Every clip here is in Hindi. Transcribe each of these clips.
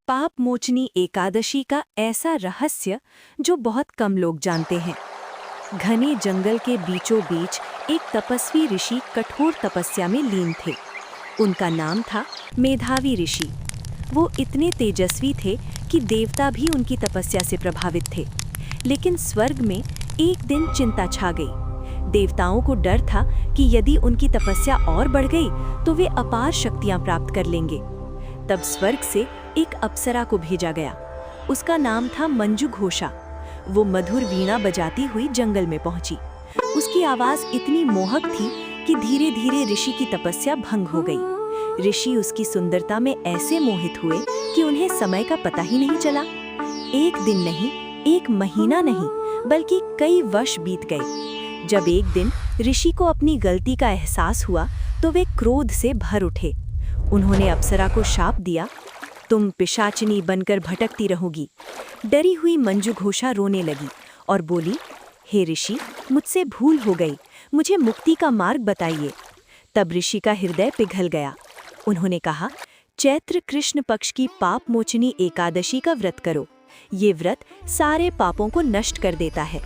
पाप मोचनी एकादशी का ऐसा रहस्य जो बहुत कम लोग जानते हैं। घने जंगल के बीचों बीच एक तपस्वी ऋषि कठोर तपस्या में लीन थे। उनका नाम था मेधावी ऋषि। वो इतने तेजस्वी थे कि देवता भी उनकी तपस्या से प्रभावित थे। लेकिन स्वर्ग में एक दिन चिंता छा गई। देवताओं को डर था कि यदि उनकी तपस्या और बढ़ गई तो वे अपार शक्तियां प्राप्त कर लेंगे। तब स्वर्ग से एक अप्सरा को भेजा गया। उसका नाम था मंजू घोषा। वो मधुर वीणा बजाती हुई जंगल में पहुंची। उसकी आवाज इतनी मोहक थी कि धीरे धीरे ऋषि की तपस्या भंग हो गई। ऋषि उसकी सुंदरता में ऐसे मोहित हुए कि उन्हें समय का पता ही नहीं चला। एक दिन नहीं, एक महीना नहीं, बल्कि कई वर्ष बीत गए। जब एक दिन ऋषि को अपनी गलती का एहसास हुआ तो वे क्रोध से भर उठे। उन्होंने अप्सरा को शाप दिया, तुम पिशाचिनी बनकर भटकती रहोगी। डरी हुई मंजू घोषा रोने लगी और बोली, हे ऋषि, मुझसे भूल हो गई, मुझे मुक्ति का मार्ग बताइए। तब ऋषि का हृदय पिघल गया। उन्होंने कहा, चैत्र कृष्ण पक्ष की पाप मोचनी एकादशी का व्रत करो। ये व्रत सारे पापों को नष्ट कर देता है।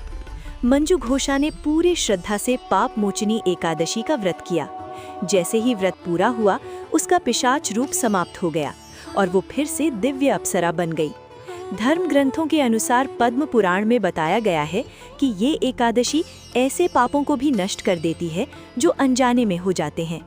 मंजू घोषा ने पूरी श्रद्धा से पाप मोचनी एकादशी का व्रत किया। जैसे ही व्रत पूरा हुआ, उसका पिशाच रूप समाप्त हो गया और वो फिर से दिव्य अप्सरा बन गई। धर्म ग्रंथों के अनुसार पद्म पुराण में बताया गया है कि ये एकादशी ऐसे पापों को भी नष्ट कर देती है जो अनजाने में हो जाते हैं।